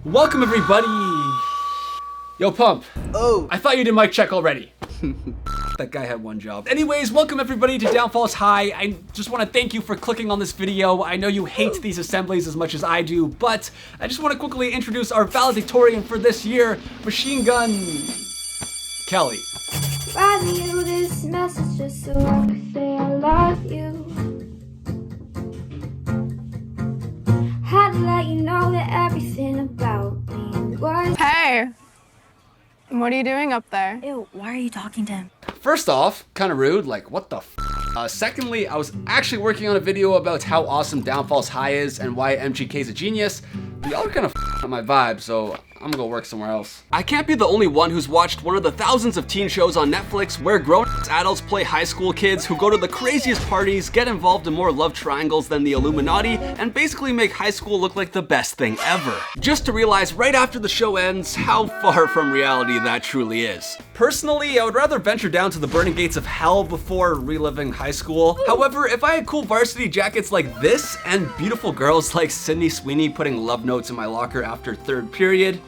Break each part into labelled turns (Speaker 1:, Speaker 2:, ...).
Speaker 1: Welcome everybody! Yo, Pump.
Speaker 2: Oh.
Speaker 1: I thought you did mic check already. That guy had one job. Anyways, welcome everybody to Downfalls High. I just want to thank you for clicking on this video. I know you hate these assemblies as much as I do, but I just want to quickly introduce our valedictorian for this year, Machine Gun Kelly.
Speaker 3: Writing you this message just so I can say I love you. Had to let you know that everything about me was.
Speaker 4: Hey! What are you doing up there?
Speaker 5: Ew, why are you talking to him?
Speaker 1: First off, kind of rude, like what the f? Secondly, I was actually working on a video about how awesome Downfalls High is and why MGK's a genius, but y'all are kind of on my vibe, so I'm gonna go work somewhere else. I can't be the only one who's watched one of the thousands of teen shows on Netflix where grown adults play high school kids who go to the craziest parties, get involved in more love triangles than the Illuminati, and basically make high school look like the best thing ever. Just to realize right after the show ends how far from reality that truly is. Personally, I would rather venture down to the burning gates of hell before reliving high school. However, if I had cool varsity jackets like this and beautiful girls like Sydney Sweeney putting love notes in my locker after third period,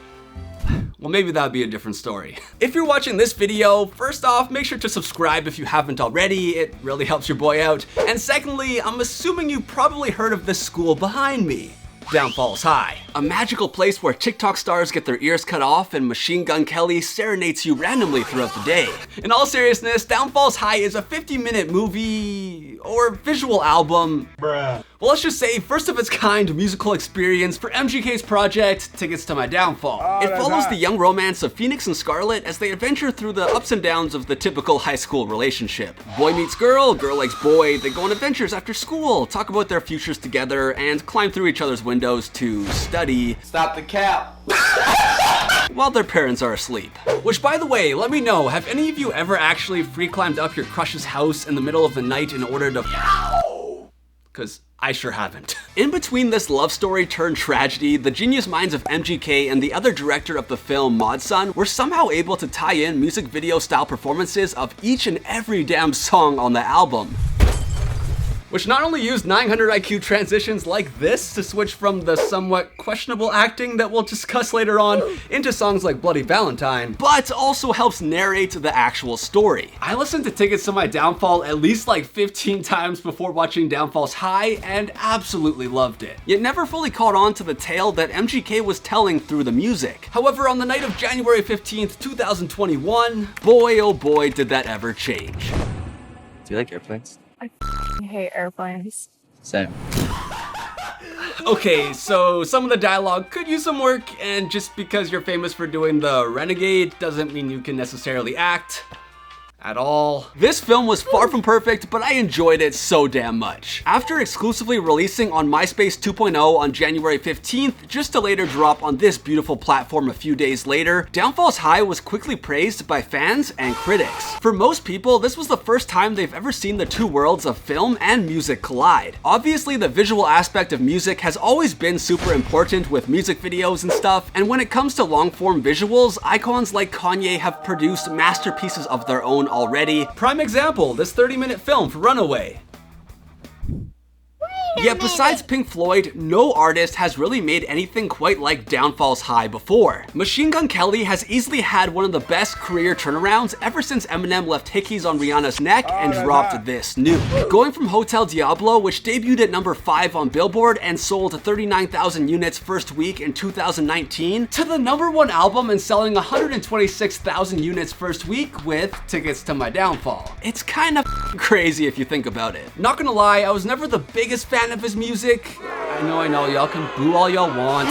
Speaker 1: well, maybe that'd be a different story. If you're watching this video, first off, make sure to subscribe if you haven't already. It really helps your boy out. And secondly, I'm assuming you probably heard of this school behind me. Downfalls High. A magical place where TikTok stars get their ears cut off and Machine Gun Kelly serenades you randomly throughout the day. In all seriousness, Downfalls High is a 50-minute movie or visual album. Bruh. Well, let's just say first of its kind musical experience for MGK's project, Tickets to My Downfall. It follows the young romance of Phoenix and Scarlet as they adventure through the ups and downs of the typical high school relationship. Boy meets girl, girl likes boy, they go on adventures after school, talk about their futures together, and climb through each other's windows to study.
Speaker 2: Stop the cap.
Speaker 1: While their parents are asleep. Which, by the way, let me know, have any of you ever actually free climbed up your crush's house in the middle of the night in order to... Cause I sure haven't. In between this love story turned tragedy, the genius minds of MGK and the other director of the film, Hudson, were somehow able to tie in music video style performances of each and every damn song on the album. Which not only used 900 IQ transitions like this to switch from the somewhat questionable acting that we'll discuss later on into songs like Bloody Valentine, but also helps narrate the actual story. I listened to Tickets to My Downfall at least like 15 times before watching Downfalls High and absolutely loved it. Yet never fully caught on to the tale that MGK was telling through the music. However, on the night of January 15th, 2021, boy oh boy did that ever change.
Speaker 2: Do you like airplanes?
Speaker 4: I hate airplanes.
Speaker 2: Same.
Speaker 1: Okay, so some of the dialogue could use some work, and just because you're famous for doing the renegade doesn't mean you can necessarily act at all. This film was far from perfect, but I enjoyed it so damn much. After exclusively releasing on MySpace 2.0 on January 15th, just to later drop on this beautiful platform a few days later, Downfalls High was quickly praised by fans and critics. For most people, this was the first time they've ever seen the two worlds of film and music collide. Obviously, the visual aspect of music has always been super important with music videos and stuff, and when it comes to long-form visuals, icons like Kanye have produced masterpieces of their own already. Prime example, this 30-minute film for Runaway. Yet besides Pink Floyd, no artist has really made anything quite like Downfalls High before. Machine Gun Kelly has easily had one of the best career turnarounds ever since Eminem left hickeys on Rihanna's neck and dropped this new. Going from Hotel Diablo, which debuted at number 5 on Billboard and sold 39,000 units first week in 2019, to the number 1 album and selling 126,000 units first week with Tickets to My Downfall. It's kind of crazy if you think about it. Not gonna lie, I was never the biggest fan of his music. I know, y'all can boo all y'all want.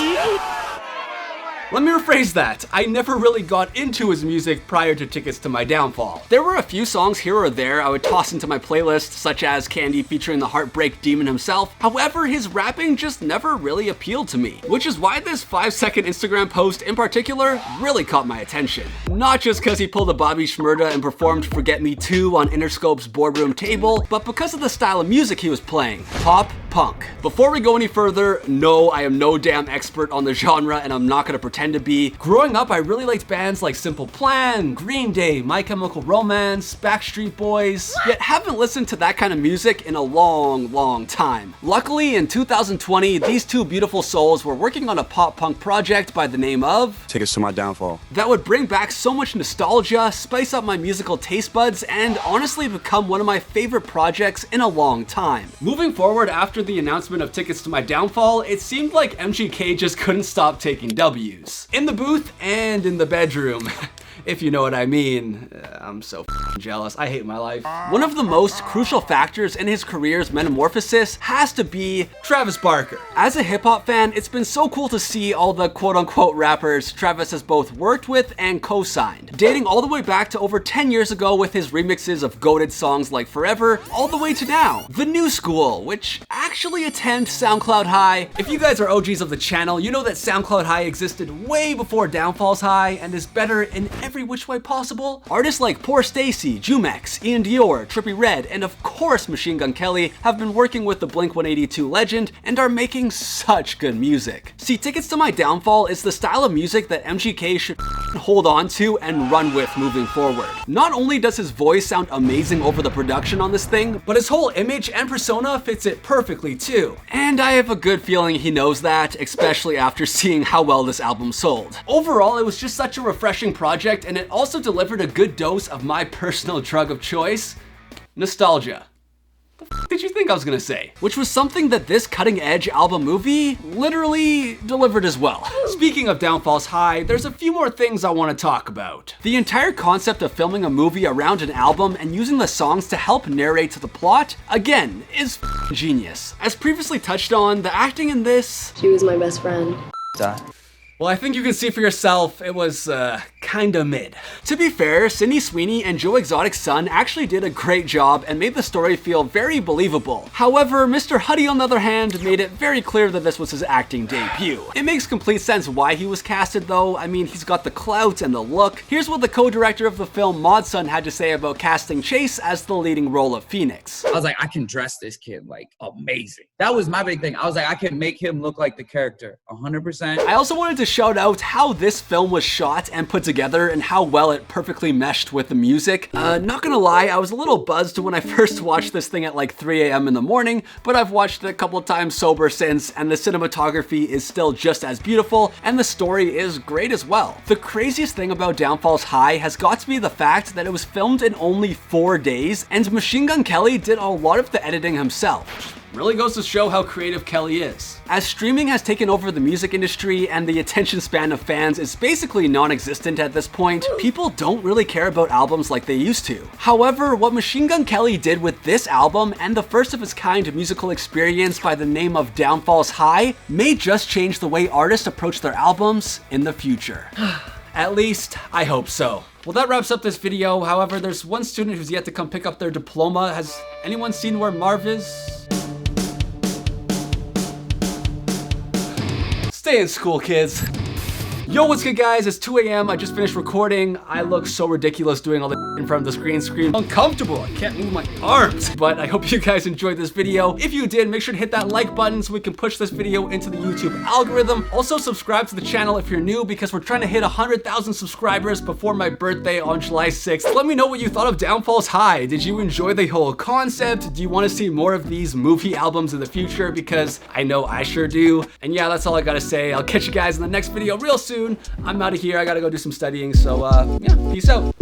Speaker 1: Let me rephrase that. I never really got into his music prior to Tickets to My Downfall. There were a few songs here or there I would toss into my playlist, such as Candy featuring the Heartbreak Demon himself. However, his rapping just never really appealed to me, which is why this 5-second Instagram post in particular really caught my attention. Not just because he pulled a Bobby Shmurda and performed Forget Me 2 on Interscope's boardroom table, but because of the style of music he was playing. Pop, punk. Before we go any further, no, I am no damn expert on the genre and I'm not gonna pretend to be. Growing up, I really liked bands like Simple Plan, Green Day, My Chemical Romance, Backstreet Boys, yet haven't listened to that kind of music in a long time. Luckily, in 2020, these two beautiful souls were working on a pop punk project by the name of
Speaker 5: Tickets to My Downfall.
Speaker 1: that would bring back so much nostalgia, spice up my musical taste buds, and honestly become one of my favorite projects in a long time. Moving forward, after the announcement of Tickets to My Downfall, it seemed like MGK just couldn't stop taking W's. In the booth and in the bedroom. If you know what I mean. I'm so jealous. I hate my life. One of the most crucial factors in his career's metamorphosis has to be Travis Barker. As a hip-hop fan, it's been so cool to see all the quote-unquote rappers Travis has both worked with and co-signed, dating all the way back to over 10 years ago with his remixes of goated songs like Forever, all the way to now, The New School, which actually attend SoundCloud High. If you guys are OGs of the channel, you know that SoundCloud High existed way before Downfall's High and is better in every which way possible. Artists like Poor Stacy, Jumex, Ian Dior, Trippie Redd, and of course Machine Gun Kelly have been working with the Blink-182 legend and are making such good music. See, Tickets to My Downfall is the style of music that MGK should hold on to and run with moving forward. Not only does his voice sound amazing over the production on this thing, but his whole image and persona fits it perfectly too. And I have a good feeling he knows that, especially after seeing how well this album sold. Overall, it was just such a refreshing project, and it also delivered a good dose of my personal drug of choice, nostalgia. The f did you think I was gonna say? Which was something that this cutting-edge album movie literally delivered as well. Speaking of Downfall's High, there's a few more things I want to talk about. The entire concept of filming a movie around an album and using the songs to help narrate the plot, again, is genius. As previously touched on, the acting in this...
Speaker 6: She was my best friend.
Speaker 1: Well, I think you can see for yourself, it was kinda mid. To be fair, Sydney Sweeney and Joe Exotic's son actually did a great job and made the story feel very believable. However, Mr. Huddy, on the other hand, made it very clear that this was his acting debut. It makes complete sense why he was casted though. I mean, he's got the clout and the look. Here's what the co-director of the film, Modson, had to say about casting Chase as the leading role of Phoenix.
Speaker 7: I was like, I can dress this kid like amazing. That was my big thing. I was like, I can make him look like the character 100%.
Speaker 1: I also wanted to shout out how this film was shot and put together and how well it perfectly meshed with the music. Not gonna lie, I was a little buzzed when I first watched this thing at like 3 a.m. in the morning, but I've watched it a couple of times sober since, and the cinematography is still just as beautiful, and the story is great as well. The craziest thing about Downfall's High has got to be the fact that it was filmed in only 4 days, and Machine Gun Kelly did a lot of the editing himself. Really goes to show how creative Kelly is. As streaming has taken over the music industry and the attention span of fans is basically non-existent at this point, people don't really care about albums like they used to. However, what Machine Gun Kelly did with this album and the first of its kind musical experience by the name of Downfall's High may just change the way artists approach their albums in the future. At least, I hope so. Well, that wraps up this video. However, there's one student who's yet to come pick up their diploma. Has anyone seen where Marv is? Stay in school, kids. Yo, what's good guys? It's 2 a.m. I just finished recording. I look so ridiculous doing all this in front of the screen. Uncomfortable. I can't move my arms. But I hope you guys enjoyed this video. If you did, make sure to hit that like button so we can push this video into the YouTube algorithm. Also, subscribe to the channel if you're new because we're trying to hit 100,000 subscribers before my birthday on July 6th. Let me know what you thought of Downfall's High. Did you enjoy the whole concept? Do you want to see more of these movie albums in the future? Because I know I sure do. And yeah, that's all I gotta say. I'll catch you guys in the next video real soon. I'm out of here. I gotta go do some studying. So yeah, peace out.